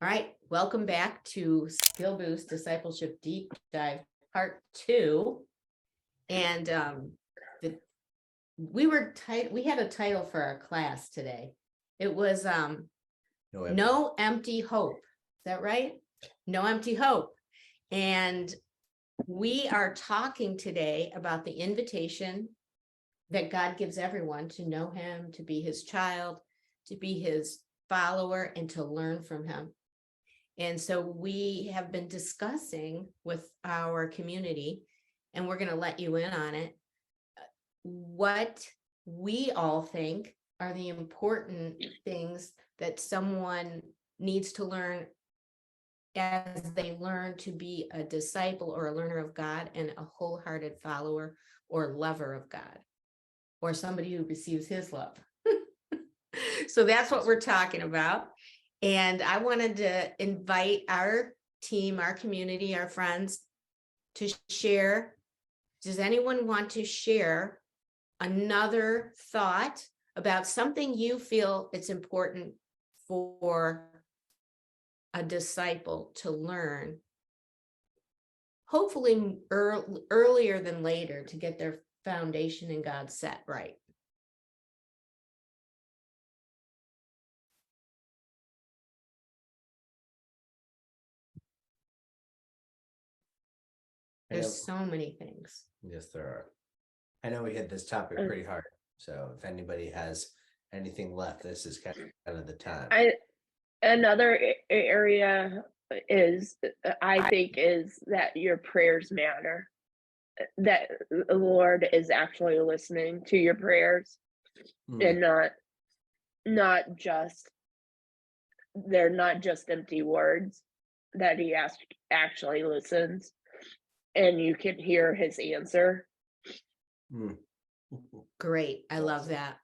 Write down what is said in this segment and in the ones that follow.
All right, welcome back to Skill Boost Discipleship Deep Dive Part 2. And we had a title for our class today. It was No Empty Hope. Is that right? No Empty Hope. And we are talking today about the invitation that God gives everyone to know him, to be his child, to be his follower, and to learn from him. And so we have been discussing with our community, and we're going to let you in on it, what we all think are the important things that someone needs to learn as they learn to be a disciple or a learner of God and a wholehearted follower or lover of God, or somebody who receives his love. So that's what we're talking about. And I wanted to invite our team, our community, our friends to share. Does anyone want to share another thought about something you feel it's important for a disciple to learn, hopefully earlier than later, to get their foundation in God set right? There's so many things. Yes, there are. I know we hit this topic pretty hard. So if anybody has anything left, this is kind of the time. Another area is, I think, is that your prayers matter. That the Lord is actually listening to your prayers, and not just, they're not just empty words, that he actually listens and you can hear his answer. Great. I love that.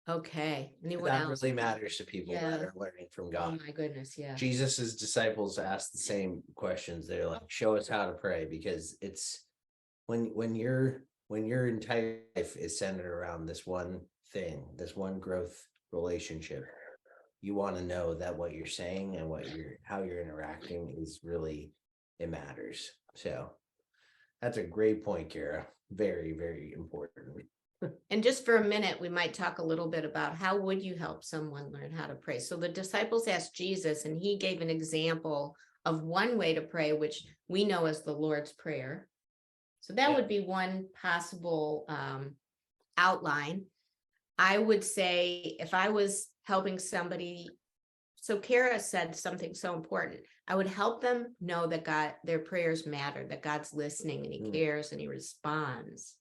Okay. Anyone that else? Really matters to people that are learning from God. Oh my goodness. Yeah. Jesus's disciples asked the same questions. They're like, show us how to pray, because it's when your entire life is centered around this one thing, this one growth relationship, you want to know that what you're saying and how you're interacting is really, it matters. So that's a great point, Kara. Very, very important. And just for a minute, we might talk a little bit about how would you help someone learn how to pray. So the disciples asked Jesus, and he gave an example of one way to pray, which we know as the Lord's Prayer. So that would be one possible outline. I would say, if I was helping somebody, so Kara said something so important, I would help them know that their prayers matter, that God's listening and he cares and he responds.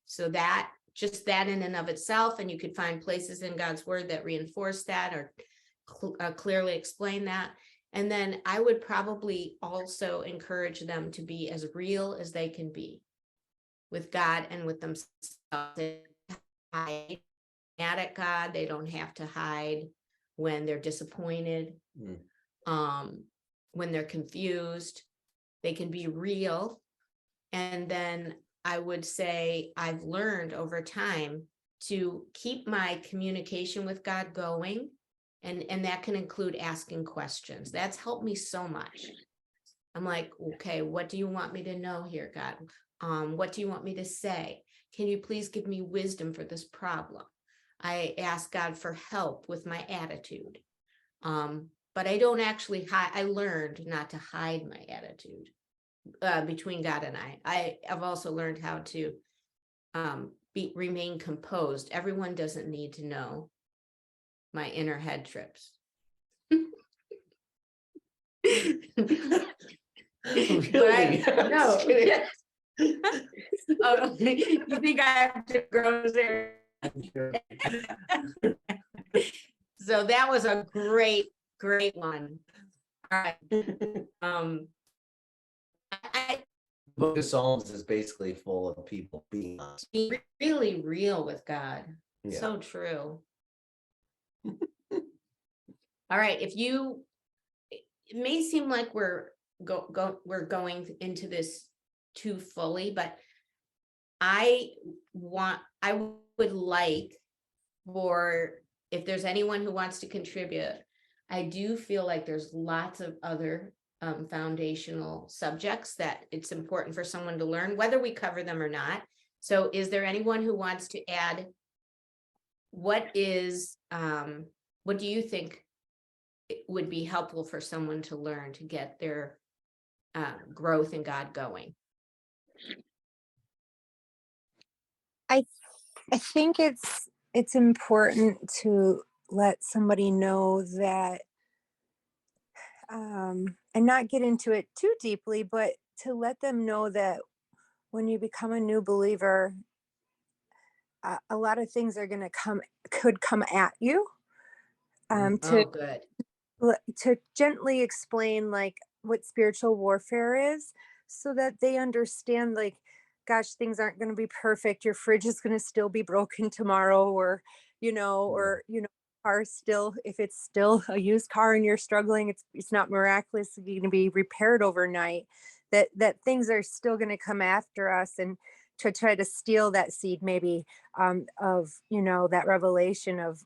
So that, just that in and of itself, and you could find places in God's word that reinforce that or clearly explain that. And then I would probably also encourage them to be as real as they can be with God and with themselves. They hide at God. They don't have to hide when they're disappointed, when they're confused. They can be real. And then I would say I've learned over time to keep my communication with God going. And that can include asking questions. That's helped me so much. I'm like, okay, what do you want me to know here, God? What do you want me to say? Can you please give me wisdom for this problem? I ask God for help with my attitude. But I don't actually hide. I learned not to hide my attitude between God and I have also learned how to remain composed. Everyone doesn't need to know my inner head trips. Really? No. Oh, you think I have to grow there? So that was a great one. All right. The book of Psalms is basically full of people being really real with God. Yeah. So true. All right. It may seem like we're going into this too fully, but I would like for, if there's anyone who wants to contribute, I do feel like there's lots of other foundational subjects that it's important for someone to learn, whether we cover them or not. So is there anyone who wants to add? What do you think it would be helpful for someone to learn to get their growth in God going? I think it's important to let somebody know that, and not get into it too deeply, but to let them know that when you become a new believer, a lot of things are going to could come at you. Oh, good. To gently explain like what spiritual warfare is, so that they understand, like, gosh, things aren't going to be perfect. Your fridge is going to still be broken tomorrow, or car still, if it's still a used car and you're struggling, it's not miraculously going to be repaired overnight. That things are still going to come after us, and to try to steal that seed, maybe, of that revelation of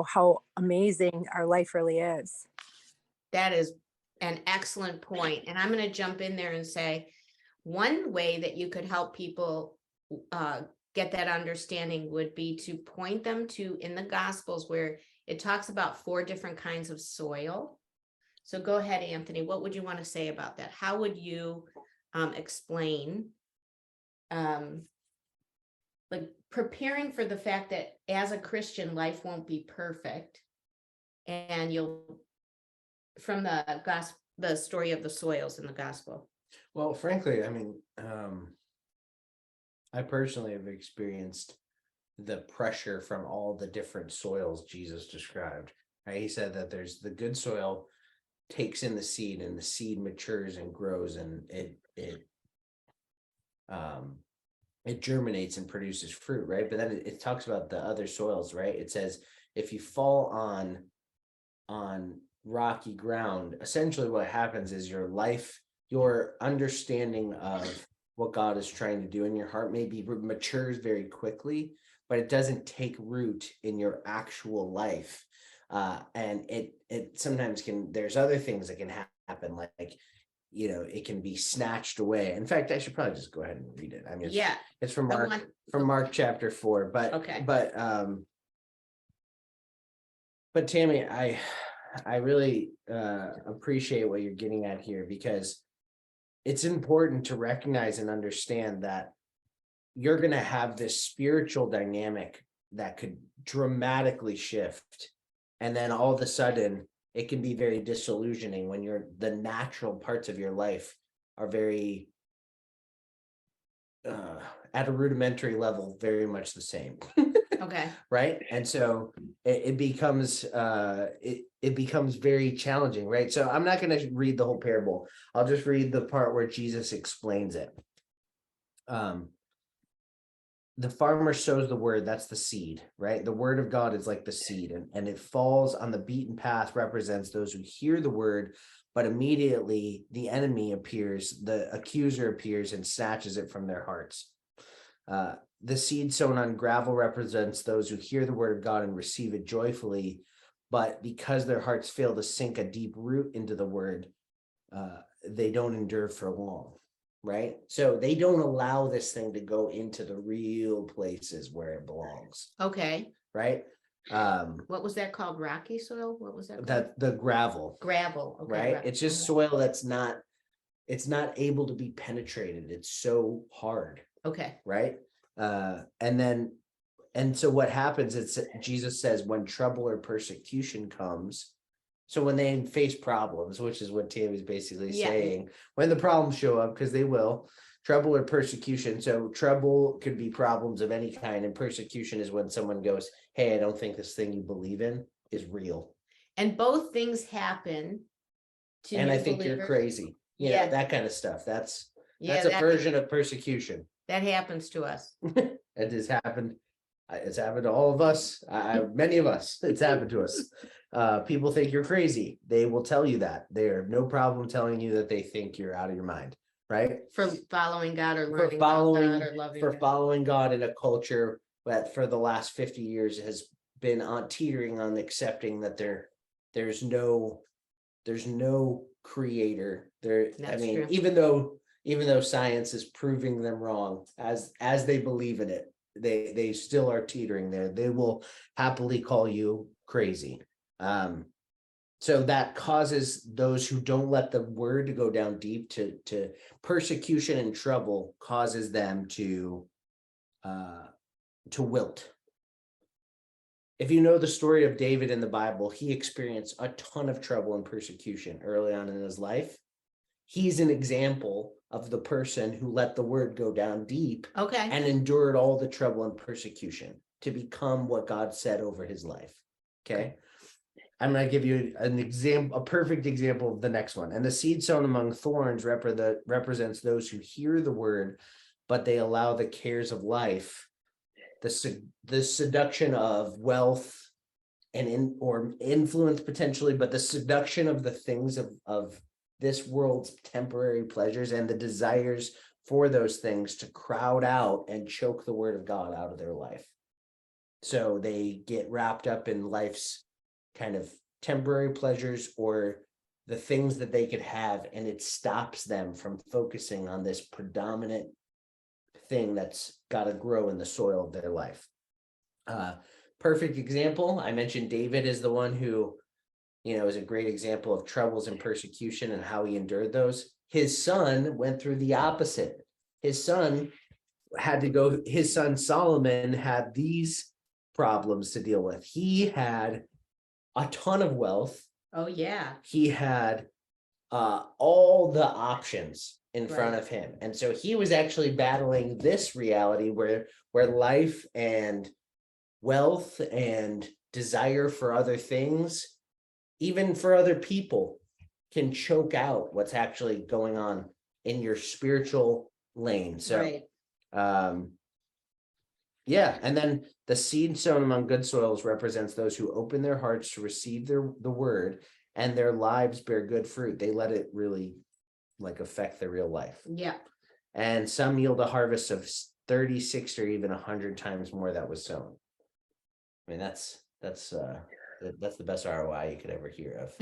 how amazing our life really is. That is an excellent point. And I'm going to jump in there and say, one way that you could help people get that understanding would be to point them to in the Gospels, where it talks about 4 different kinds of soil. So go ahead, Anthony. What would you want to say about that? How would you explain like preparing for the fact that as a Christian, life won't be perfect, and you'll, from the story of the soils in the gospel? Well, frankly, I mean, I personally have experienced the pressure from all the different soils Jesus described. Right? He said that there's the good soil takes in the seed, and the seed matures and grows, and it germinates and produces fruit, right? But then it talks about the other soils, right? It says if you fall on rocky ground, essentially what happens is your understanding of what God is trying to do in your heart maybe matures very quickly, but it doesn't take root in your actual life. And it sometimes there's other things that can happen, like it can be snatched away. In fact, I should probably just go ahead and read it. I mean, it's from Mark chapter 4, but Okay. But Tammy, I really appreciate what you're getting at here, because it's important to recognize and understand that you're going to have this spiritual dynamic that could dramatically shift. And then all of a sudden, it can be very disillusioning when the natural parts of your life are very, at a rudimentary level, very much the same. Okay. Right. And so it becomes very challenging. Right. So I'm not going to read the whole parable. I'll just read the part where Jesus explains it. The farmer sows the word, that's the seed, right? The word of God is like the seed, and it falls on the beaten path, represents those who hear the word, but immediately the enemy appears, the accuser appears and snatches it from their hearts. The seed sown on gravel represents those who hear the word of God and receive it joyfully, but because their hearts fail to sink a deep root into the word, they don't endure for long. Right? So they don't allow this thing to go into the real places where it belongs. Okay. Right? What was that called? Rocky soil? What was that called? That the gravel. Gravel. Okay. Right? It's just soil it's not able to be penetrated. It's so hard. Okay. Right? And so what happens is Jesus says when trouble or persecution comes. So when they face problems, which is what Tammy's basically saying, when the problems show up, because they will, trouble or persecution. So trouble could be problems of any kind, and persecution is when someone goes, hey, I don't think this thing you believe in is real. And both things happen to and new I think believers. You're crazy. Yeah. That kind of stuff. That's a that version of persecution. That happens to us. It has happened. It's happened to all of us. Many of us. It's happened to us. People think you're crazy. They will tell you that. They're no problem telling you that they think you're out of your mind, right? For following God or learning about God or loving God. Following God in a culture that for the last 50 years has been teetering on accepting that they're there's no creator there. I That's mean, true. even though science is proving them wrong, as they believe in it, they still are teetering there. They will happily call you crazy. So that causes those who don't let the word go down deep to persecution and trouble, causes them to wilt. If you know the story of David in the Bible, he experienced a ton of trouble and persecution early on in his life. He's an example of the person who let the word go down deep Okay. and endured all the trouble and persecution to become what God said over his life. Okay. I'm going to give you an example, a perfect example of the next one. And the seed sown among thorns represents those who hear the word, but they allow the cares of life, the seduction of wealth and or influence potentially, but the seduction of the things of this world's temporary pleasures and the desires for those things to crowd out and choke the word of God out of their life. So they get wrapped up in life's kind of temporary pleasures or the things that they could have, and it stops them from focusing on this predominant thing that's got to grow in the soil of their life. Perfect example, I mentioned David is the one who, is a great example of troubles and persecution and how he endured those. His son went through the opposite. His son Solomon had these problems to deal with. He had a ton of wealth. Oh yeah. He had all the options in front Right. of him. And so he was actually battling this reality where life and wealth and desire for other things, even for other people, can choke out what's actually going on in your spiritual lane. So Right. yeah, and then the seed sown among good soils represents those who open their hearts to receive the word, and their lives bear good fruit. They let it really affect their real life. Yeah. And some yield a harvest of 30, 60, or even 100 times more that was sown. I mean, that's the best ROI you could ever hear of.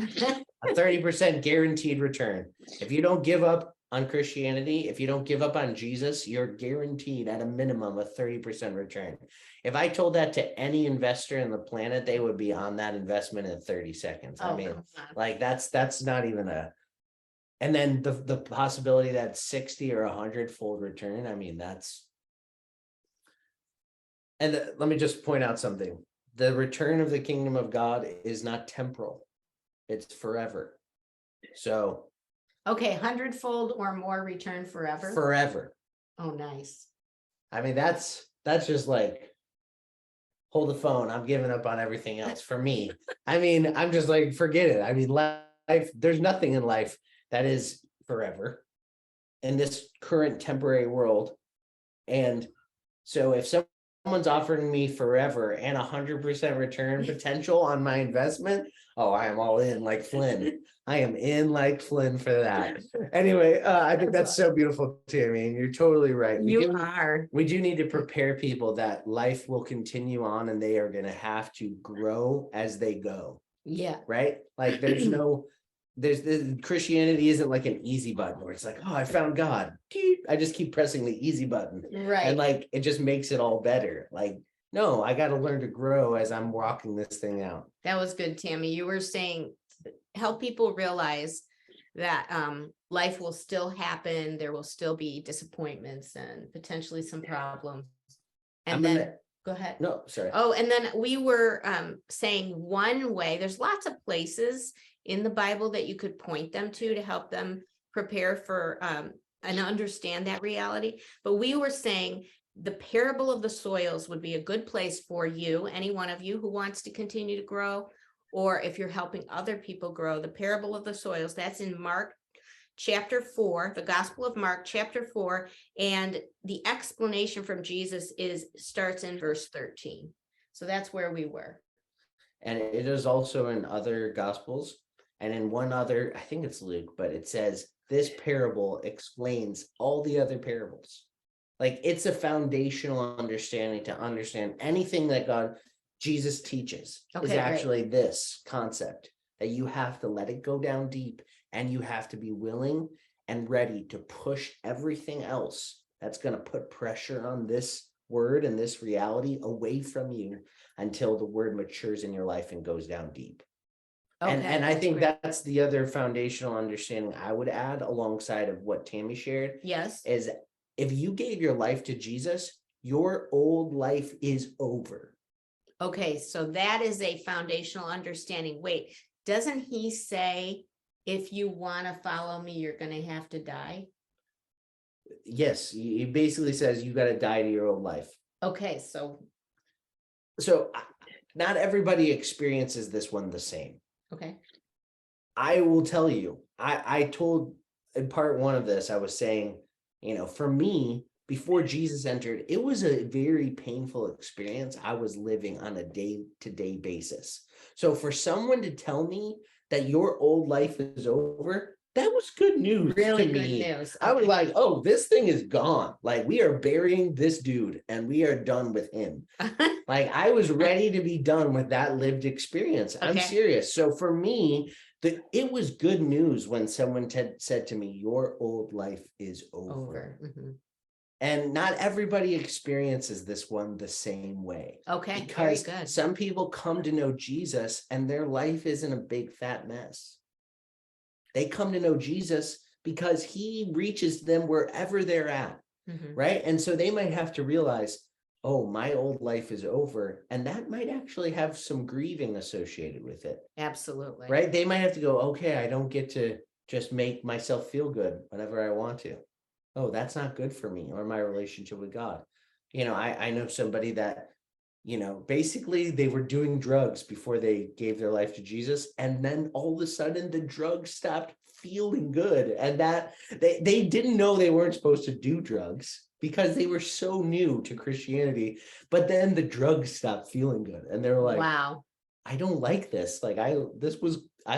A 30% guaranteed return. If you don't give up on Christianity, if you don't give up on Jesus, you're guaranteed at a minimum a 30% return. If I told that to any investor in the planet, they would be on that investment in 30 seconds. I mean, that's not even and then the possibility that 60 or 100-fold return. I mean, let me just point out something. The return of the kingdom of God is not temporal. It's forever. So. Okay, 100-fold or more return forever. Forever. Oh, nice. I mean, that's just hold the phone. I'm giving up on everything else for me. I mean, I'm just forget it. I mean, life, there's nothing in life that is forever in this current temporary world. And so if someone's offering me forever and 100% return potential on my investment, oh, I am all in like Flynn. I am in like Flynn for that. Anyway, I think that's so beautiful too. I mean, you're totally right. We do need to prepare people that life will continue on and they are going to have to grow as they go. Yeah. Right? Christianity isn't like an easy button where it's like, oh, I found God. I just keep pressing the easy button. Right. And it just makes it all better. No, I got to learn to grow as I'm walking this thing out. That was good, Tammy. You were saying help people realize that life will still happen. There will still be disappointments and potentially some problems. And go ahead. No, sorry. Oh, and then we were saying one way, there's lots of places in the Bible that you could point them to help them prepare for and understand that reality. But we were saying the parable of the soils would be a good place for you, any one of you who wants to continue to grow, or if you're helping other people grow. The parable of the soils, that's in Mark chapter 4, the Gospel of Mark chapter 4, and the explanation from Jesus starts in verse 13. So that's where we were. And it is also in other Gospels, and in one other, I think it's Luke, but it says this parable explains all the other parables. It's a foundational understanding to understand anything that Jesus teaches is actually this concept. that you have to let it go down deep, and you have to be willing and ready to push everything else that's going to put pressure on this word and this reality away from you until the word matures in your life and goes down deep. And I that's think great. that's the other foundational understanding I would add alongside of what Tammy shared Yes. is if you gave your life to Jesus, your old life is over. Okay, so that is a foundational understanding. Wait, doesn't he say, if you want to follow me, you're going to have to die? Yes, he basically says you got to die to your old life. Okay, so, So not everybody experiences this one the same. okay. I will tell you, I told in part one of this, I was saying, for me, before Jesus entered, it was a very painful experience I was living on a day-to-day basis. So for someone to tell me that your old life is over, that was good news Really to good me. news. I was Okay. like, oh, this thing is gone. Like, we are burying this dude and we are done with him. Like, I was ready to be done with that lived experience. I'm Okay. serious. So for me, it was good news when someone said to me, your old life is over. Over. Mhm. And not everybody experiences this one the same way. Okay, very Because good. some people come to know Jesus and their life isn't a big fat mess. They come to know Jesus because he reaches them wherever they're at, Mhm. right? And so they might have to realize, oh, my old life is over. And that might actually have some grieving associated with it, Absolutely. right? They might have to go, okay, I don't get to just make myself feel good whenever I want to. Oh, that's not good for me or my relationship with God. I know somebody that, basically they were doing drugs before they gave their life to Jesus. And then all of a sudden the drugs stopped feeling good. And that they didn't know they weren't supposed to do drugs because they were so new to Christianity. But then the drugs stopped feeling good. And they were like, Wow. I don't like this. Like I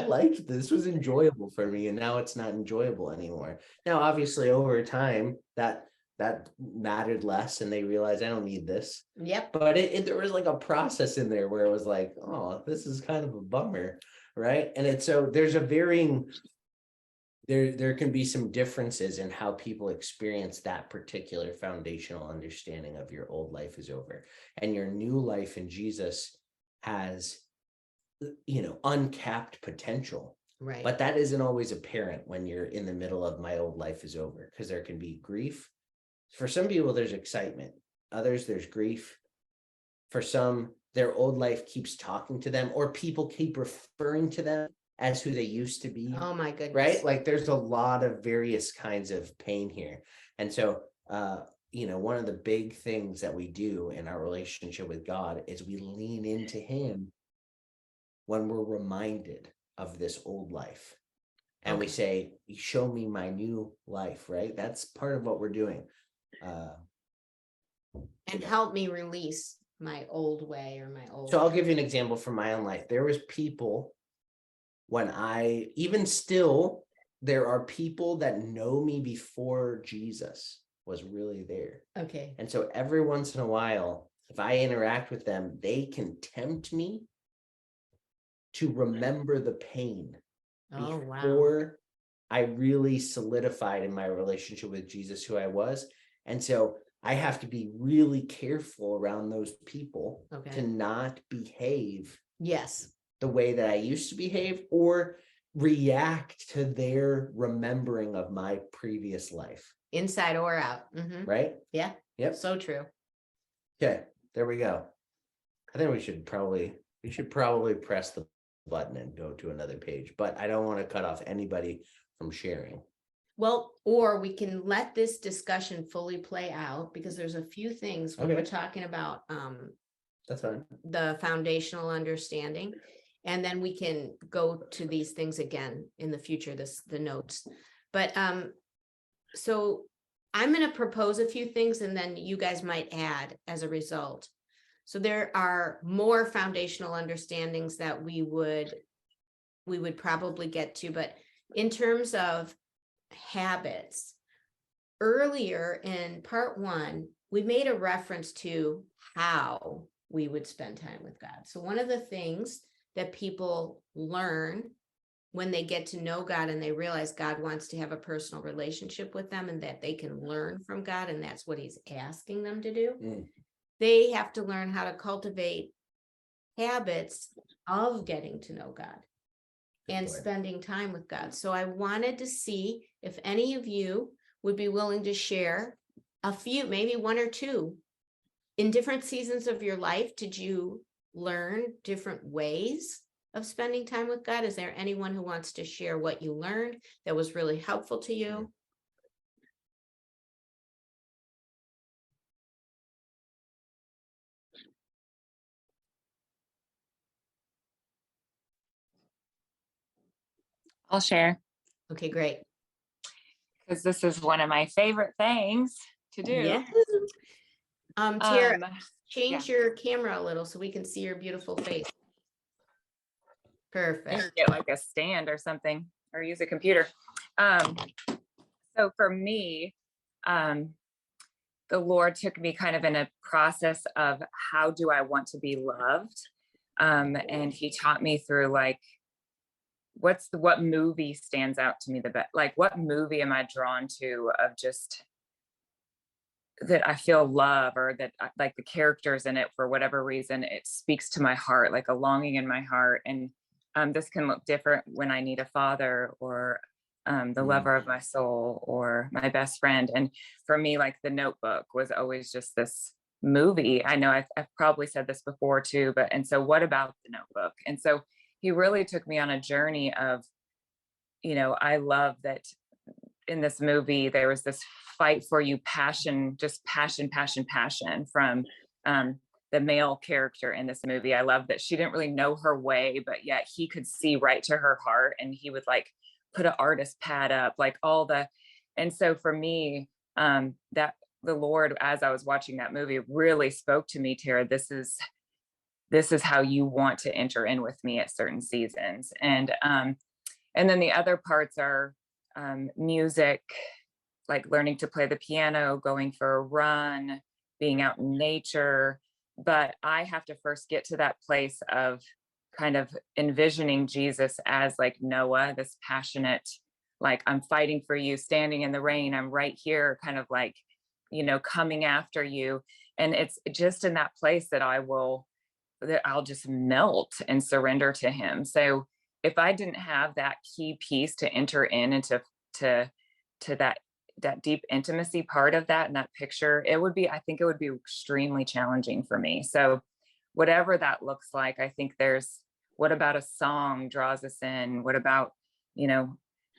liked this was enjoyable for me, and now it's not enjoyable anymore. Now, obviously, over time, that mattered less, and they realized I don't need this. Yep. But there was like a process in there where it was like, oh, this is kind of a bummer, right? And it's so there's a varying. There can be some differences in how people experience that particular foundational understanding of your old life is over, and your new life in Jesus has uncapped potential. Right. But that isn't always apparent when you're in the middle of my old life is over, because there can be grief. For some people, there's excitement. Others, there's grief. For some, their old life keeps talking to them, or people keep referring to them as who they used to be. Oh my goodness. Right? Like there's a lot of various kinds of pain here. And so, one of the big things that we do in our relationship with God is we lean into him when we're reminded of this old life. And we Okay. say, show me my new life, right? That's part of what we're doing. And help me release my old way or my old. So I'll give you an example from my own life. There was people even still, there are people that know me before Jesus was really there. Okay. And so every once in a while, if I interact with them, they can tempt me to remember the pain Oh wow. before I really solidified in my relationship with Jesus who I was. And so I have to be really careful around those people to not behave Yes. the way that I used to behave or react to their remembering of my previous life. Inside or out. Mm-hmm. Right? Yeah. Yep. So true. Okay, there we go. I think we should probably press the button and go to another page, but I don't want to cut off anybody from sharing. Well, or we can let this discussion fully play out, because there's a few things when we're talking about That's fine. the foundational understanding, and then we can go to these things again in the future, the notes. But so I'm going to propose a few things, and then you guys might add as a result. So there are more foundational understandings that we would probably get to, but in terms of habits, earlier in part one, we made a reference to how we would spend time with God. So one of the things that people learn when they get to know God and they realize God wants to have a personal relationship with them and that they can learn from God, and that's what he's asking them to do. They have to learn how to cultivate habits of getting to know God and spending time with God. So I wanted to see if any of you would be willing to share a few, maybe one or two, in different seasons of your life. Did you learn different ways of spending time with God? Is there anyone who wants to share what you learned that was really helpful to you? I'll share, Okay, great. because this is one of my favorite things to do. Yeah. Tara, Um, change your camera a little so we can see your beautiful face. I Perfect. should get like a stand or something, or use a computer. So for me, the Lord took me kind of in a process of how do I want to be loved? And he taught me through like, what movie stands out to me the best? Like, what movie am I drawn to of just that I feel love, or that like the characters in it, for whatever reason, it speaks to my heart, like a longing in my heart. And this can look different when I need a father, or the lover of my soul, or my best friend. And for me, like The Notebook was always just this movie. I know I've probably said this before too, but, and so what about The Notebook? And so he really took me on a journey of, I love that in this movie, there was this fight for you, passion, just passion, passion, passion from the male character in this movie. I love that she didn't really know her way, but yet he could see right to her heart, and he would like put an artist pad up, like all the, and so for me, that the Lord, as I was watching that movie, really spoke to me, Tara, this is how you want to enter in with me at certain seasons. And then the other parts are music, like learning to play the piano, going for a run, being out in nature. But I have to first get to that place of kind of envisioning Jesus as like Noah, this passionate, like, I'm fighting for you, standing in the rain, I'm right here, kind of like, coming after you. And it's just in that place that I'll just melt and surrender to him. So if I didn't have that key piece to enter in into that deep intimacy part of that and that picture, I think it would be extremely challenging for me. So whatever that looks like, I think what about a song draws us in? What about,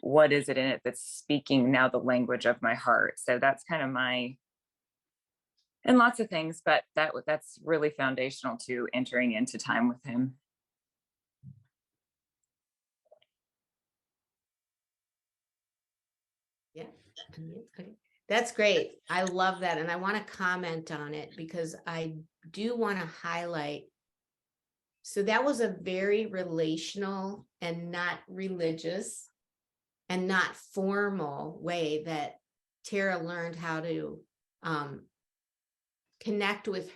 what is it in it that's speaking now the language of my heart? So that's kind of and lots of things, but that's really foundational to entering into time with him. Yeah. Okay. That's great. I love that. And I want to comment on it because I do want to highlight. So that was a very relational and not religious and not formal way that Tara learned how to connect with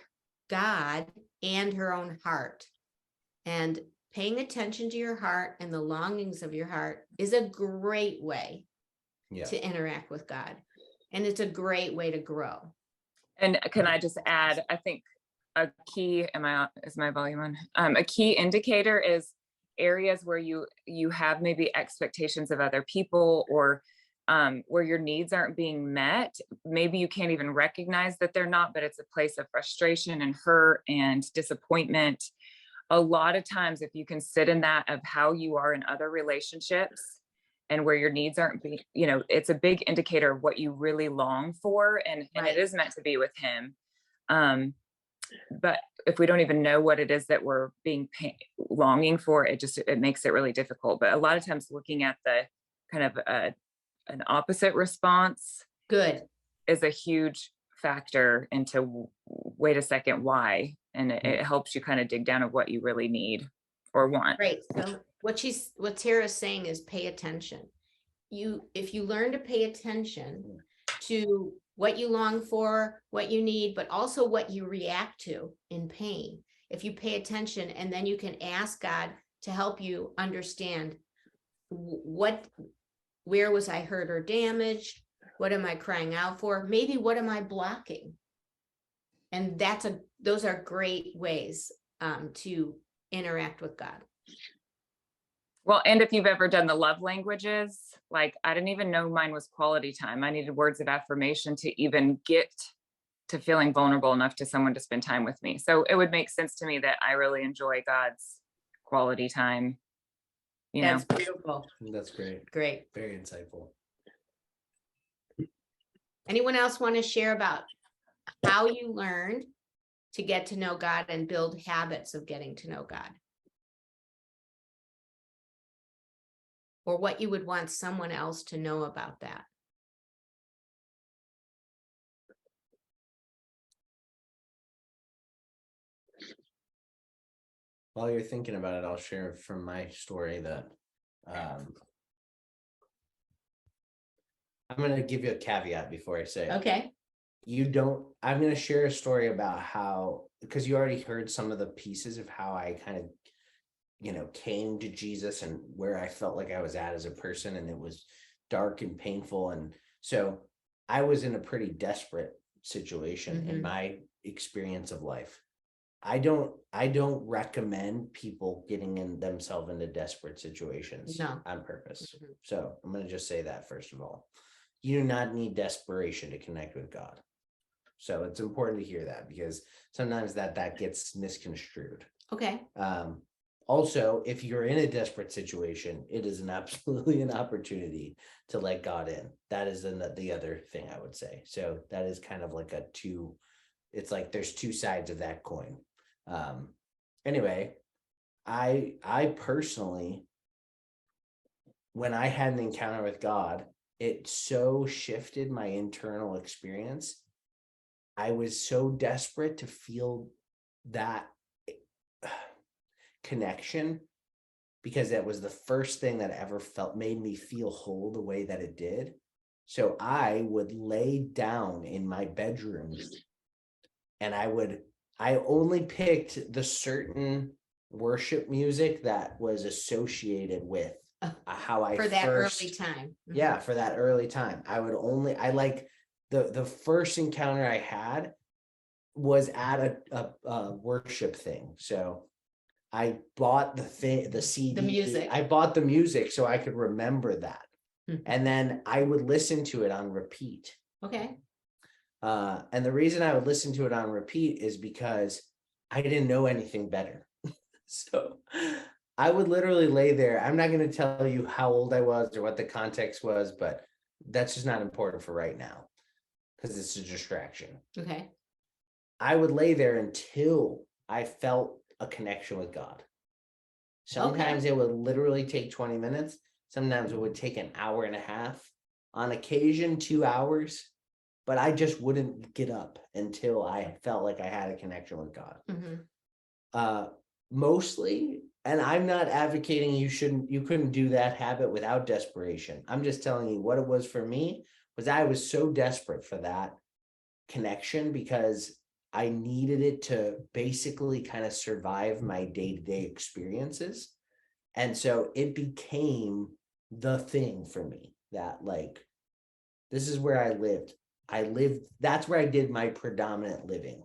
God and her own heart. And paying attention to your heart and the longings of your heart is a great way to interact with God. And it's a great way to grow. And can I just add, I think a key, is my volume on? A key indicator is areas where you have maybe expectations of other people, or where your needs aren't being met. Maybe you can't even recognize that they're not, but it's a place of frustration and hurt and disappointment. A lot of times, if you can sit in that of how you are in other relationships and where your needs aren't being, it's a big indicator of what you really long for. And it is meant to be with him. But if we don't even know what it is that we're longing for, it makes it really difficult. But a lot of times looking at the kind of an opposite response is a huge factor into, wait a second, why? And it helps you kind of dig down of what you really need or want. Right. So what Tara's saying is pay attention. If you learn to pay attention to what you long for, what you need, but also what you react to in pain, if you pay attention, and then you can ask God, to help you understand where was I hurt or damaged? What am I crying out for? Maybe what am I blocking? And those are great ways to interact with God. Well, and if you've ever done the love languages, like I didn't even know mine was quality time. I needed words of affirmation to even get to feeling vulnerable enough to someone to spend time with me. So it would make sense to me that I really enjoy God's quality time. That's beautiful. That's great. Great. Very insightful. Anyone else want to share about how you learned to get to know God and build habits of getting to know God? Or what you would want someone else to know about that? While you're thinking about it, I'll share from my story that I'm going to give you a caveat before I say it. Okay. I'm going to share a story about how, because you already heard some of the pieces of how I kind of, came to Jesus and where I felt like I was at as a person, and it was dark and painful. And so I was in a pretty desperate situation in my experience of life. I don't recommend people getting themselves into desperate situations on purpose. So I'm going to just say that first of all, you do not need desperation to connect with God. So it's important to hear that, because sometimes that gets misconstrued. Okay. Also, if you're in a desperate situation, it is absolutely an opportunity to let God in. That is the other thing I would say. So that is kind of like it's like there's two sides of that coin. Anyway, I personally, when I had an encounter with God, it so shifted my internal experience. I was so desperate to feel that connection, because that was the first thing that ever made me feel whole the way that it did. So I would lay down in my bedroom, and I only picked the certain worship music that was associated with how I for that early time. Yeah, for that early time. I like the first encounter I had was at a worship thing. So I bought the CD, the music. I bought the music so I could remember that. And then I would listen to it on repeat. Okay. And the reason I would listen to it on repeat is because I didn't know anything better. So I would literally lay there. I'm not going to tell you how old I was or what the context was, but that's just not important for right now, because it's a distraction. Okay. I would lay there until I felt a connection with God. Sometimes it would literally take 20 minutes. Sometimes it would take an hour and a half. On occasion, 2 hours. But I just wouldn't get up until I felt like I had a connection with God. Mostly, and I'm not advocating you couldn't do that habit without desperation. I'm just telling you what it was for me. Was I was so desperate for that connection, because I needed it to basically kind of survive my day-to-day experiences. And so it became the thing for me that, like, this is where I lived. That's where I did my predominant living.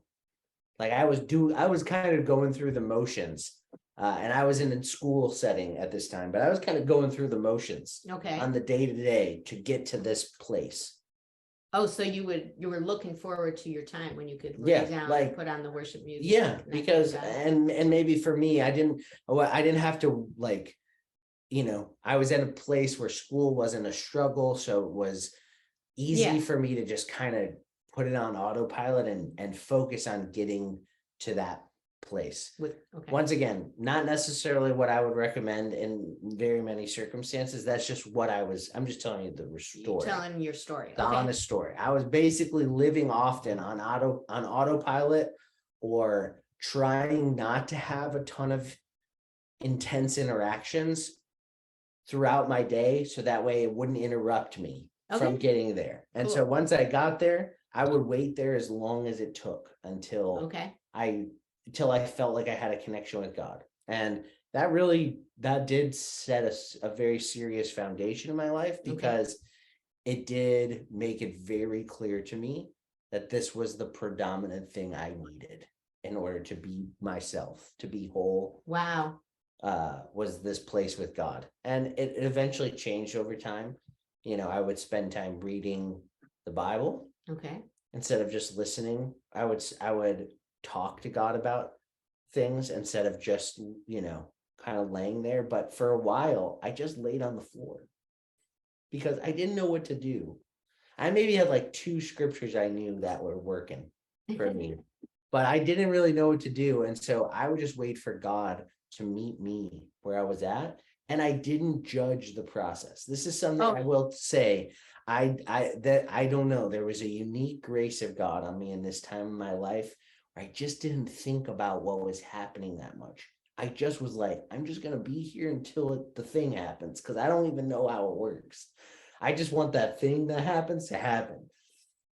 Like I was kind of going through the motions, and I was in a school setting at this time, but I was kind of going through the motions on the day-to-day to get to this place. Oh, so you were looking forward to your time when you could lay down and put on the worship music. Yeah, because and maybe for me, I didn't have to, like, I was in a place where school wasn't a struggle, so it was easy for me to just kind of put it on autopilot and focus on getting to that place. Once again, not necessarily what I would recommend in very many circumstances. That's just what I'm just telling you the story. You're telling your story. The honest story. I was basically living often on autopilot, or trying not to have a ton of intense interactions throughout my day, so that way it wouldn't interrupt me from getting there. And so once I got there, I would wait there as long as it took until I felt like I had a connection with God. And that did set a very serious foundation in my life, because it did make it very clear to me that this was the predominant thing I needed in order to be myself, to be whole. Wow. Was this place with God. And it eventually changed over time. I would spend time reading the Bible Okay. instead of just listening. I would talk to God about things instead of just, kind of laying there. But for a while, I just laid on the floor because I didn't know what to do. I maybe had like 2 scriptures I knew that were working for me, but I didn't really know what to do. And so I would just wait for God to meet me where I was at. And I didn't judge the process. This is something I will say. I don't know. There was a unique grace of God on me in this time of my life where I just didn't think about what was happening that much. I just was like, I'm just going to be here until the thing happens, because I don't even know how it works. I just want that thing that happens to happen.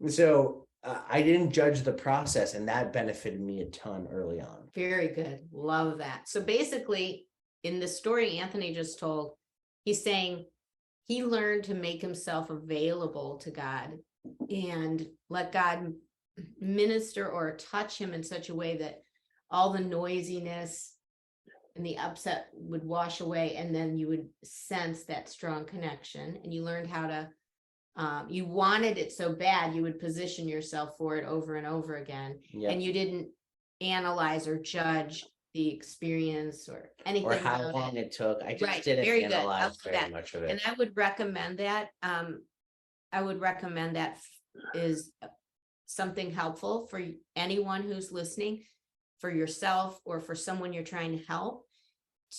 And so I didn't judge the process, and that benefited me a ton early on. Very good. Love that. So basically, in the story Anthony just told, he's saying he learned to make himself available to God and let God minister or touch him in such a way that all the noisiness and the upset would wash away, and then you would sense that strong connection, and you learned how to you wanted it so bad you would position yourself for it over and over again. Yep. And you didn't analyze or judge the experience or anything Or how about long it took. I just Right. didn't Very good. I analyze love very that. much of it. And I would recommend that. I would recommend that is something helpful for anyone who's listening, for yourself or for someone you're trying to help,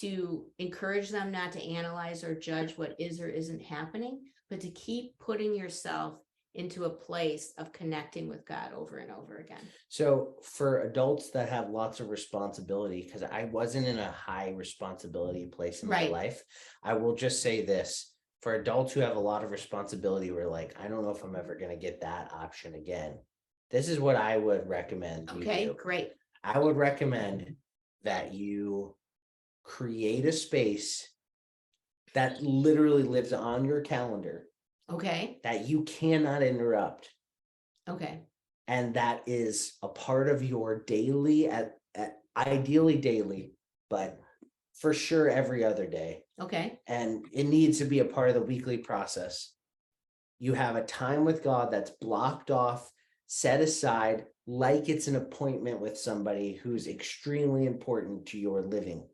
to encourage them not to analyze or judge what is or isn't happening, but to keep putting yourself into a place of connecting with God over and over again. So for adults that have lots of responsibility, because I wasn't in a high responsibility place in my Right. life, I will just say this. For adults who have a lot of responsibility, we're like, I don't know if I'm ever going to get that option again. This is what I would recommend you Okay, do. great. I would recommend that you create a space that literally lives on your calendar Okay, that you cannot interrupt, okay, and that is a part of your daily, at ideally daily, but for sure every other day. okay, And it needs to be a part of the weekly process. You have a time with God that's blocked off, set aside, like it's an appointment with somebody who's extremely important to your living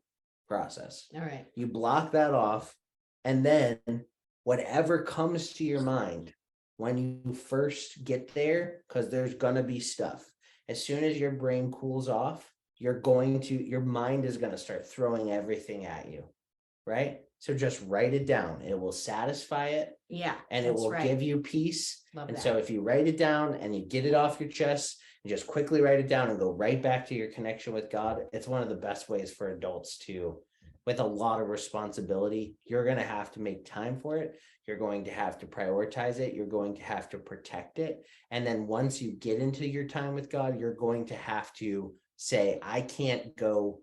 process. all right. You block that off, and then whatever comes to your mind when you first get there, because there's gonna be stuff. As soon as your brain cools off, your mind is gonna start throwing everything at you, right? So just write it down. It will satisfy it, Yeah, and it that's will right. give you peace. Love And that. so if you write it down and you get it off your chest, and just quickly write it down and go right back to your connection with God, it's one of the best ways for adults to, with a lot of responsibility. You're going to have to make time for it. You're going to have to prioritize it. You're going to have to protect it. And then once you get into your time with God, you're going to have to say, I can't go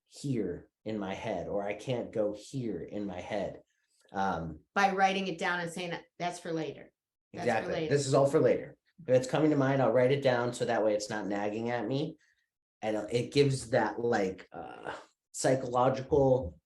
here in my head, or I can't go here in my head. By writing it down and saying that's for later. That's for Exactly. later. This is all for later. If it's coming to mind, I'll write it down so that way it's not nagging at me. And it gives that psychological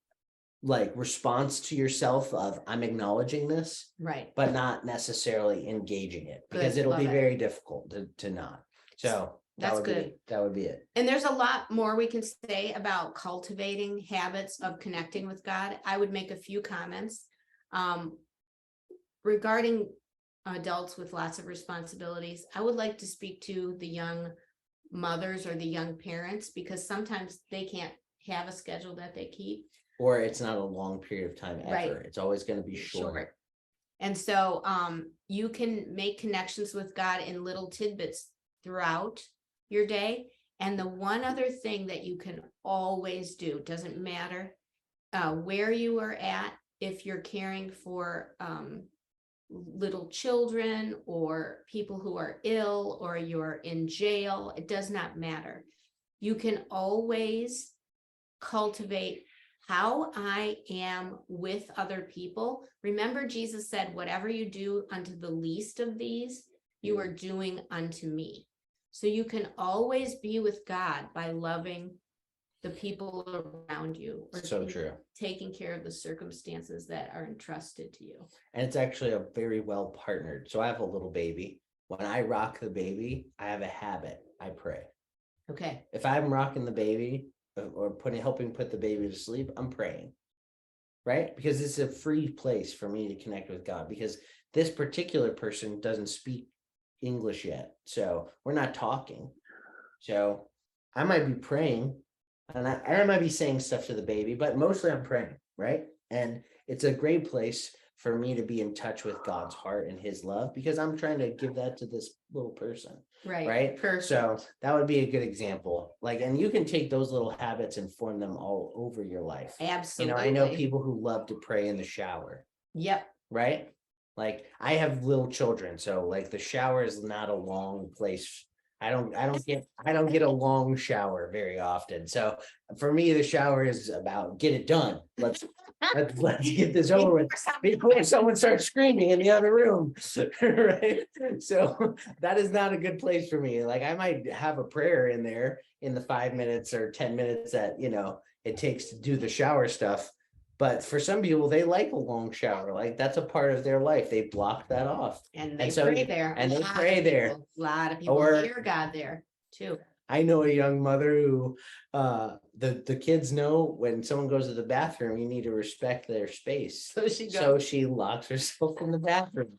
response to yourself of, I'm acknowledging this, Right. but not necessarily engaging it, because Good, it'll love be it. very difficult to not. So That's good. That would be it. And there's a lot more we can say about cultivating habits of connecting with God. I would make a few comments regarding adults with lots of responsibilities. I would like to speak to the young mothers or the young parents, because sometimes they can't have a schedule that they keep. Or it's not a long period of time ever. Right. It's always going to be short. And so you can make connections with God in little tidbits throughout your day. And the one other thing that you can always do, doesn't matter where you are at, if you're caring for little children or people who are ill, or you're in jail, it does not matter. You can always cultivate how I am with other people. Remember, Jesus said, whatever you do unto the least of these, you are doing unto me. So you can always be with God by loving the people around you, or So true. taking care of the circumstances that are entrusted to you. And it's actually a very well partnered. So I have a little baby. When I rock the baby, I have a habit. I pray. Okay. If I'm rocking the baby or helping put the baby to sleep, I'm praying. Right? Because it's a free place for me to connect with God, because this particular person doesn't speak English yet. So we're not talking. So I might be praying, and I might be saying stuff to the baby, but mostly I'm praying, right? And it's a great place for me to be in touch with God's heart and his love, because I'm trying to give that to this little person. Right. Perfect. So that would be a good example. Like, and you can take those little habits and form them all over your life. Absolutely. I know people who love to pray in the shower. Yep. Right. Like, I have little children, so like the shower is not a long place. I don't get a long shower very often. So for me, the shower is about get it done. Let's get this over with before someone starts screaming in the other room. Right. So that is not a good place for me. Like, I might have a prayer in there in the 5 minutes or 10 minutes that, it takes to do the shower stuff. But for some people, they like a long shower. Like, that's a part of their life. They block that off. And they And so- pray there. and A they lot pray of there. people- A lot of people Or- hear God there too. I know a young mother who the kids know when someone goes to the bathroom, you need to respect their space. So she goes. So she locks herself in the bathroom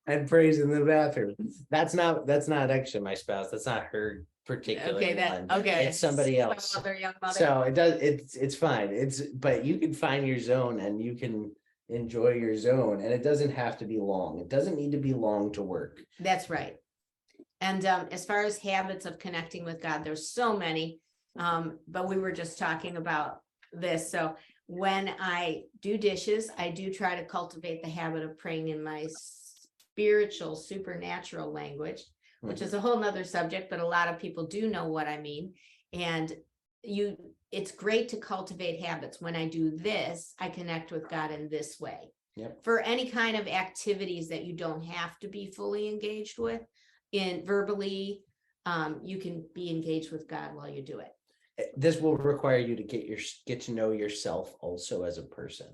and prays in the bathroom. That's not actually my spouse. That's not her particular one. Okay. It's somebody Some else. other young mother. So it's fine. But you can find your zone and you can enjoy your zone, and it doesn't have to be long. It doesn't need to be long to work. That's right. And as far as habits of connecting with God, there's so many. But we were just talking about this. So when I do dishes, I do try to cultivate the habit of praying in my spiritual, supernatural language, which is a whole nother subject, but a lot of people do know what I mean. And it's great to cultivate habits. When I do this, I connect with God in this way. Yep. For any kind of activities that you don't have to be fully engaged with in verbally, you can be engaged with God while you do it. This will require you to get to know yourself also as a person.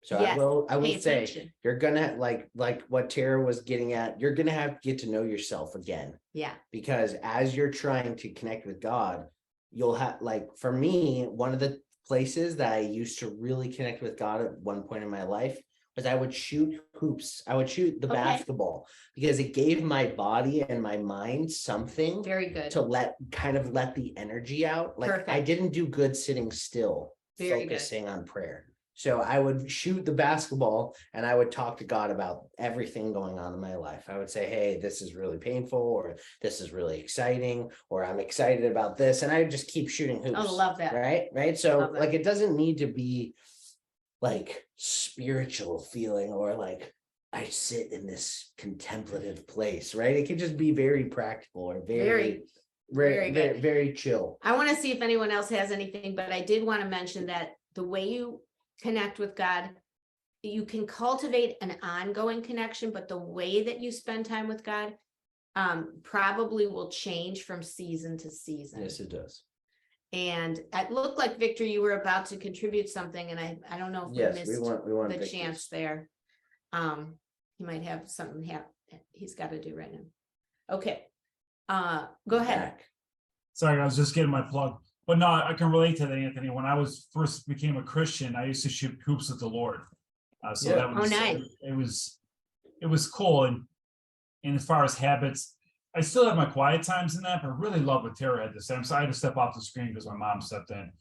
So Yes, I will pay say, attention. you're gonna like what Tara was getting at, you're gonna have to get to know yourself again. Yeah. Because as you're trying to connect with God, you'll have, like, for me, one of the places that I used to really connect with God at one point in my life was I would shoot hoops. I would shoot the Okay. basketball, because it gave my body and my mind something Very good. to let the energy out. Like, I Perfect. didn't do good sitting still, Very good. focusing on prayer. So I would shoot the basketball and I would talk to God about everything going on in my life. I would say, hey, this is really painful, or this is really exciting, or I'm excited about this. And I would just keep shooting hoops. Oh, love that. Right. So Love that. like, it doesn't need to be like spiritual feeling, or like I sit in this contemplative place, right? It can just be very practical, or very good. very chill. I want to see if anyone else has anything, but I did want to mention that the way you connect with God, you can cultivate an ongoing connection, but the way that you spend time with God probably will change from season to season. Yes, it does. And it looked like, Victor, you were about to contribute something, and I don't know if Yes, we we missed want the Victor's. chance there. He might have something he's got to do right now. Okay. Go ahead. Back. Sorry, I was just getting my plug. But no, I can relate to that, Anthony. When I was first became a Christian, I used to shoot hoops with the Lord. So Yeah. that was Nice. it was cool. And as far as habits, I still have my quiet times in that, but I really love what Tara had to say. I'm sorry I had to step off the screen because my mom stepped in.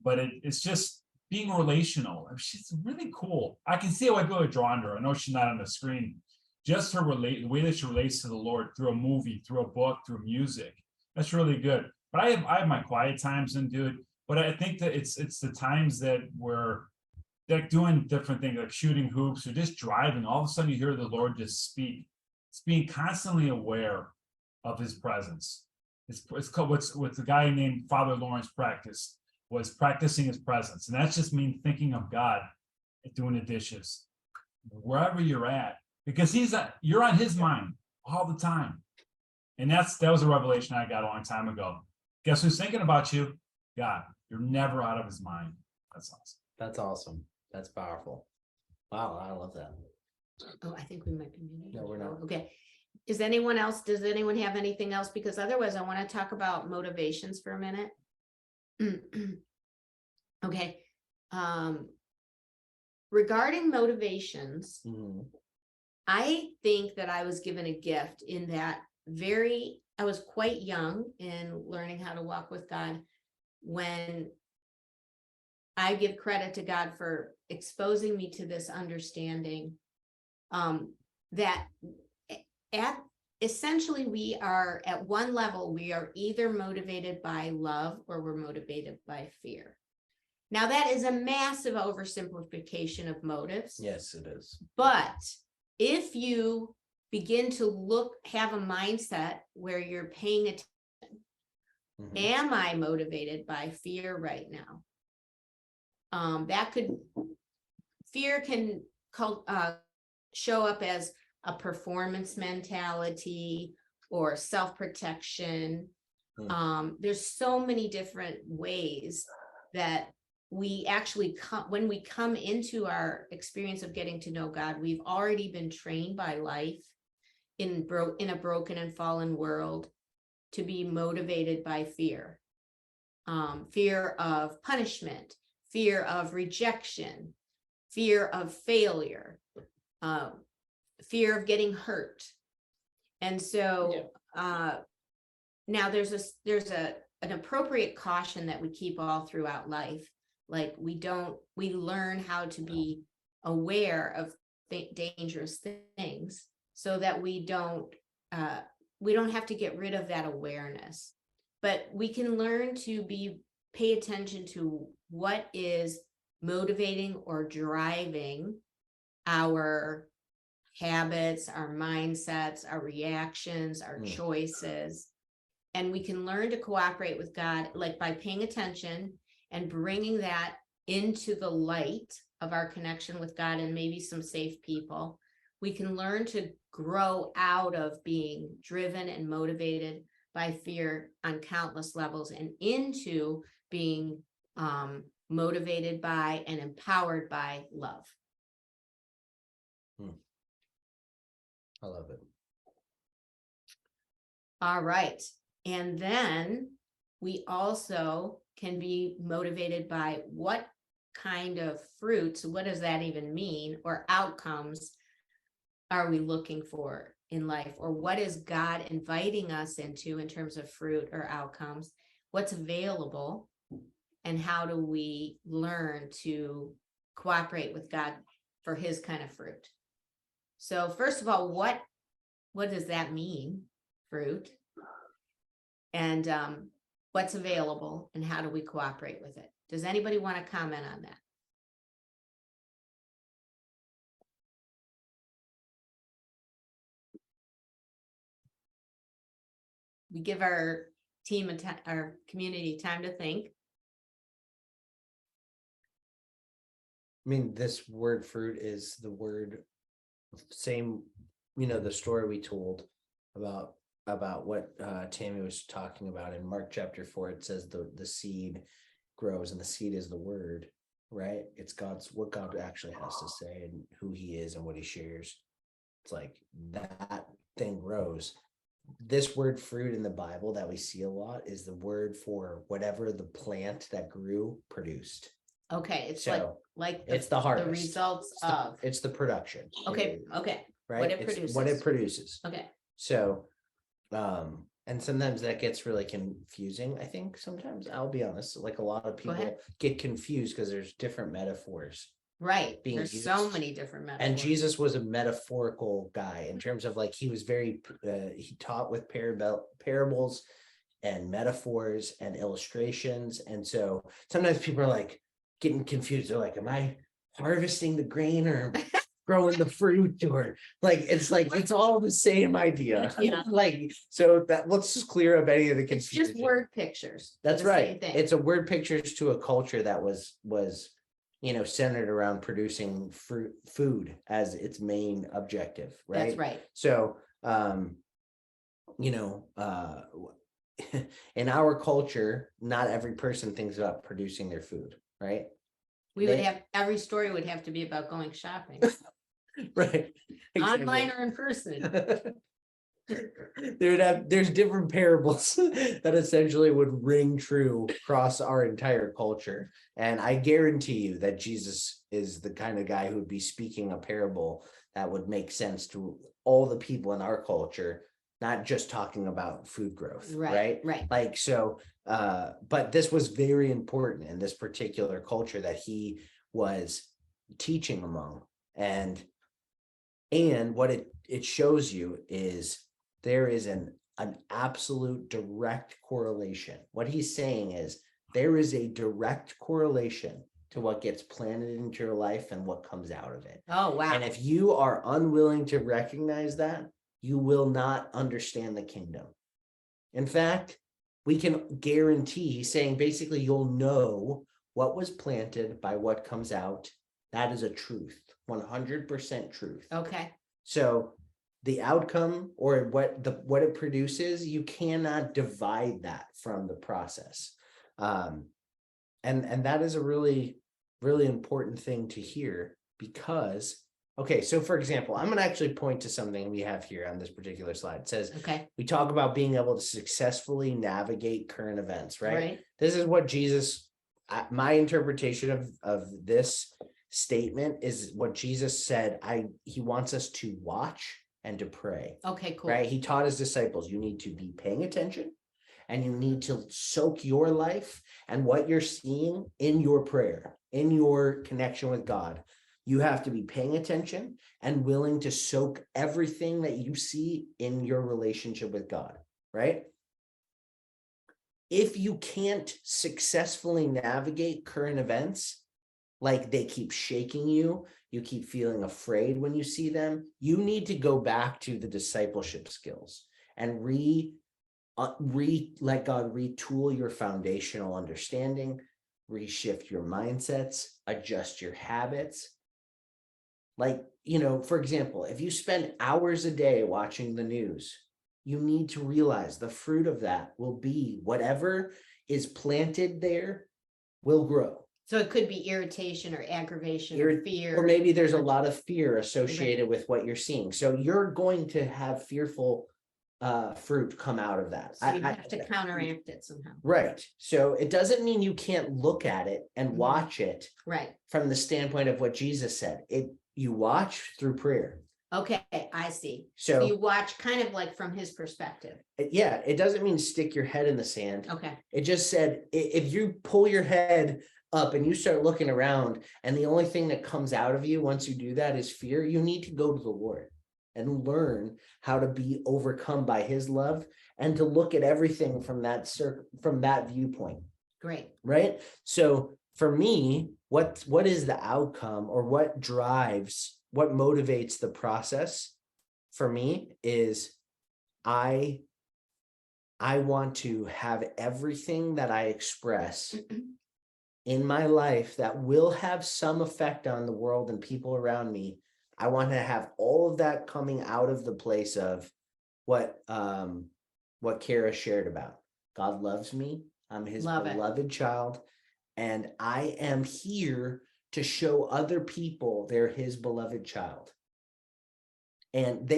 But it's just being relational. She's really cool. I can see how I'd be drawn to her. I know she's not on the screen. Just the way that she relates to the Lord through a movie, through a book, through music. That's really good. But I have my quiet times and do it. But I think that it's the times that we're like doing different things, like shooting hoops or just driving. All of a sudden you hear the Lord just speak. It's being constantly aware of his presence. It's called what's the guy named Father Lawrence practiced was practicing his presence. And that's just me thinking of God and doing the dishes, wherever you're at, because you're on his mind all the time. And that was a revelation I got a long time ago. Guess who's thinking about you? God. You're never out of his mind. That's awesome. That's awesome. That's powerful. Wow, I love that. Oh, I think we might be muted. No, we're not. Okay. Does anyone have anything else? Because otherwise I want to talk about motivations for a minute. Okay. Regarding motivations, Mhm. I think that I was given a gift in that I was quite young in learning how to walk with God when I give credit to God for exposing me to this understanding that essentially we are at one level, we are either motivated by love or we're motivated by fear. Now that is a massive oversimplification of motives. Yes, it is. But if you begin to have a mindset where you're paying attention, Mhm. am I motivated by fear right now? Fear can show up as a performance mentality or self-protection. There's so many different ways that we actually when we come into our experience of getting to know God, we've already been trained by life in a broken and fallen world to be motivated by fear. Fear of punishment, fear of rejection, fear of failure, fear of getting hurt. And so now there's an appropriate caution that we keep all throughout life. Like we learn how to be aware of dangerous things so that we don't have to get rid of that awareness, but we can learn to pay attention to what is motivating or driving our habits, our mindsets, our reactions, our choices. And we can learn to cooperate with God, like by paying attention and bringing that into the light of our connection with God and maybe some safe people. We can learn to grow out of being driven and motivated by fear on countless levels and into being motivated by and empowered by love. I love it. All right. And then we also can be motivated by what kind of fruits, what does that even mean, or outcomes are we looking for in life, or what is God inviting us into in terms of fruit or outcomes, what's available, and how do we learn to cooperate with God for his kind of fruit. So first of all, what does that mean, fruit? And what's available and how do we cooperate with it? Does anybody want to comment on that? We give our team our community time to think. I mean, this word fruit is the word same, the story we told about what Tammy was talking about in Mark chapter 4. It says the seed grows, and the seed is the word, right? It's what God actually has to say and who he is and what he shares. It's like that thing grows. This word fruit in the Bible that we see a lot is the word for whatever the plant that grew produced. Okay, it's So like it's the harvest. The results it's the production. Okay. Right. What it produces. Okay. So, and sometimes that gets really confusing. I think sometimes, I'll be honest, like a lot of people get confused because there's different metaphors. Right. There's so many different metaphors. And Jesus was a metaphorical guy in terms of like, he was he taught with parables and metaphors and illustrations. And so sometimes people are like getting confused. They're like, am I harvesting the grain or growing the fruit or it's all the same idea. Yeah. So that let's just clear up any of the It's confusion. just word pictures. That's the same right. thing. It's a word pictures to a culture that was centered around producing food as its main objective, right? That's right. So in our culture, not every person thinks about producing their food, right? We would have, every story would have to be about going shopping, Right. online or in person. There's different parables that essentially would ring true across our entire culture. And I guarantee you that Jesus is the kind of guy who would be speaking a parable that would make sense to all the people in our culture, not just talking about food growth, right? Right. But this was very important in this particular culture that he was teaching among. And what it shows you is there is an absolute direct correlation. What he's saying is there is a direct correlation to what gets planted into your life and what comes out of it. Oh, wow. And if you are unwilling to recognize that, you will not understand the kingdom. In fact, we can guarantee, he's saying basically you'll know what was planted by what comes out. That is a truth, 100% truth. Okay. So the outcome or what it produces, you cannot divide that from the process. And that is a really, really important thing to hear because, okay, so for example, I'm going to actually point to something we have here on this particular slide. It says, Okay. we talk about being able to successfully navigate current events, right? Right. This is what Jesus, my interpretation of this statement is what Jesus said. He wants us to watch and to pray. Okay, cool. Right? He taught his disciples, you need to be paying attention and you need to soak your life and what you're seeing in your prayer, in your connection with God. You have to be paying attention and willing to soak everything that you see in your relationship with God, right? If you can't successfully navigate current events, like they keep shaking you, you keep feeling afraid when you see them, you need to go back to the discipleship skills and let God retool your foundational understanding, reshift your mindsets, adjust your habits. For example, if you spend hours a day watching the news, you need to realize the fruit of that will be whatever is planted there will grow. So it could be irritation or aggravation or fear. Or maybe there's a lot of fear associated with what you're seeing. So you're going to have fearful fruit come out of that. So you have to counteract it somehow. Right. So it doesn't mean you can't look at it and watch it Right. from the standpoint of what Jesus said. You watch through prayer. Okay, I see. So you watch kind of like from his perspective. Yeah, it doesn't mean stick your head in the sand. Okay. It just said if you pull your head up and you start looking around and the only thing that comes out of you once you do that is fear, you need to go to the Lord and learn how to be overcome by his love and to look at everything from that viewpoint. Great. Right? So for me, what is the outcome or what motivates the process for me is I want to have everything that I express in my life that will have some effect on the world and people around me. I want to have all of that coming out of the place of what Kara shared about. God loves me. I'm his beloved child. And I am here to show other people they're his beloved child. And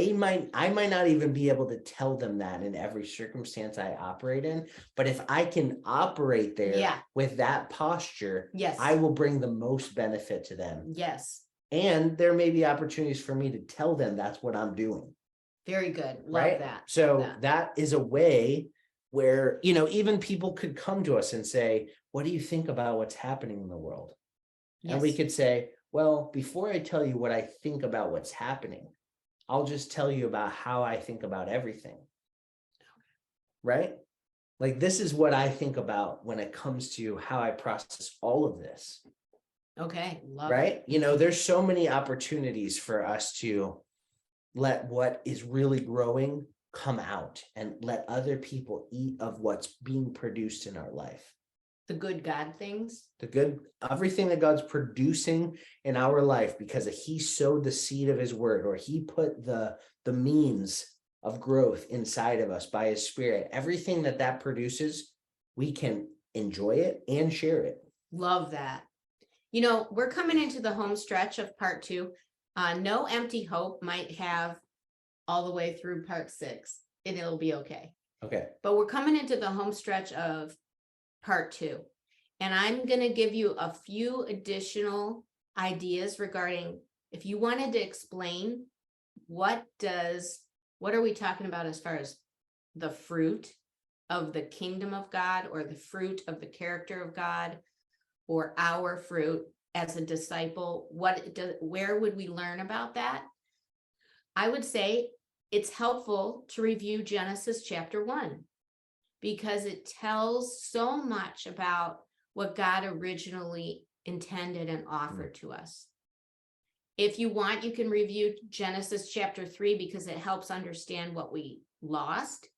I might not even be able to tell them that in every circumstance I operate in, but if I can operate there with that posture, yes, I will bring the most benefit to them. Yes. And there may be opportunities for me to tell them that's what I'm doing. Very good. Love that. So that is a way where, even people could come to us and say, what do you think about what's happening in the world? Yes. And we could say, well, before I tell you what I think about what's happening, I'll just tell you about how I think about everything. Right? Like this is what I think about when it comes to how I process all of this. Okay, love it. right? You know, there's so many opportunities for us to let what is really growing come out and let other people eat of what's being produced in our life. The good God things. The good, everything that God's producing in our life, because he sowed the seed of his word, or he put the means of growth inside of us by his spirit. Everything that produces, we can enjoy it and share it. Love that. You know, we're coming into the home stretch of part 2. No Empty Hope might have all the way through part 6, and it'll be okay. Okay. But we're coming into the home stretch of part 2. And I'm going to give you a few additional ideas regarding, if you wanted to explain what are we talking about as far as the fruit of the kingdom of God, or the fruit of the character of God, or our fruit as a disciple, where would we learn about that? I would say it's helpful to review Genesis chapter 1, because it tells so much about what God originally intended and offered to us. If you want, you can review Genesis chapter 3, because it helps understand what we lost.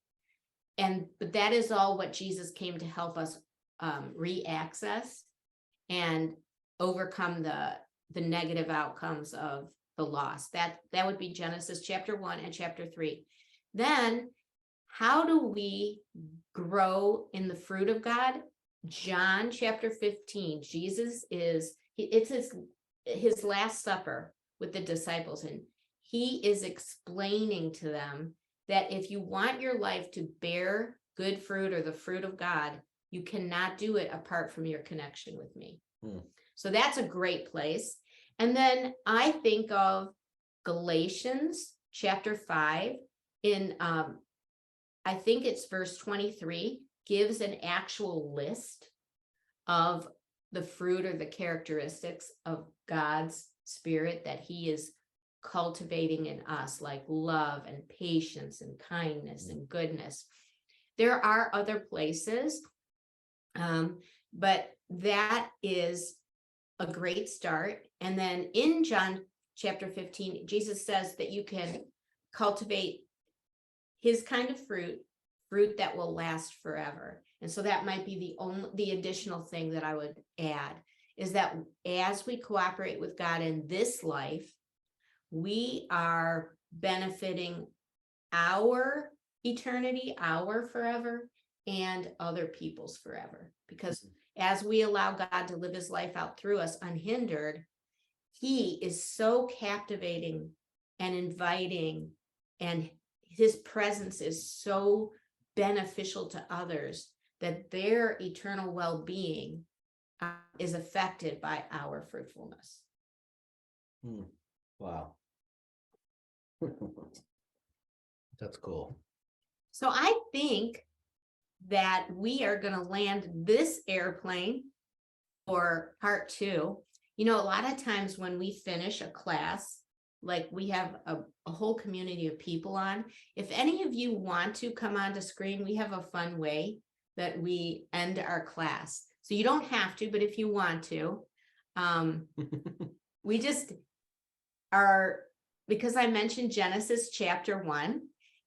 But that is all what Jesus came to help us re-access and overcome the negative outcomes of the loss. That would be Genesis chapter 1 and chapter 3. Then, how do we grow in the fruit of God? John chapter 15, Jesus it's his last supper with the disciples, and he is explaining to them that if you want your life to bear good fruit, or the fruit of God, you cannot do it apart from your connection with me. So that's a great place. And then I think of Galatians chapter 5 in I think it's verse 23, gives an actual list of the fruit or the characteristics of God's spirit that he is cultivating in us, like love and patience and kindness and goodness. There are other places, but that is a great start. And then in John chapter 15, Jesus says that you can cultivate his kind of fruit that will last forever. And so that might be the additional thing that I would add, is that as we cooperate with God in this life, we are benefiting our eternity, our forever, and other people's forever. Because as we allow God to live his life out through us unhindered, he is so captivating and inviting, and his presence is so beneficial to others that their eternal well-being is affected by our fruitfulness. Wow. That's cool. So I think that we are going to land this airplane for part 2. You know, a lot of times when we finish a class, like we have a whole community of people on, if any of you want to come on to screen, we have a fun way that we end our class. So you don't have to, but if you want to, we just are, because I mentioned Genesis chapter 1,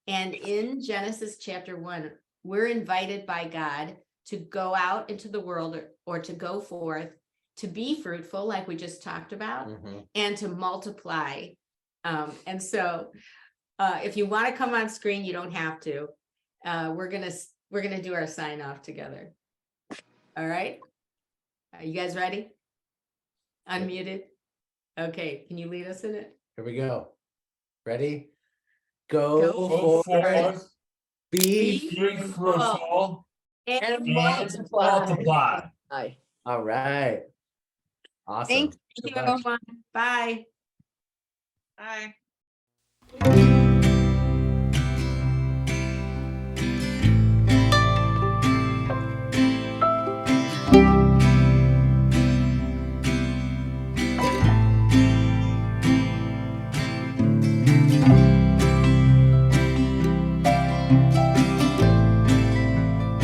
and in Genesis chapter 1, we're invited by God to go out into the world, or to go forth, to be fruitful, like we just talked about, and to multiply. And so if you want to come on screen, you don't have to. We're gonna do our sign off together. All right. Are you guys ready? Unmuted. Okay. Can you lead us in it? Here we go. Ready? Go Go forth. Be Be fruitful and and multiply. all right. Awesome. thank you, Good luck. everyone. Bye. Bye.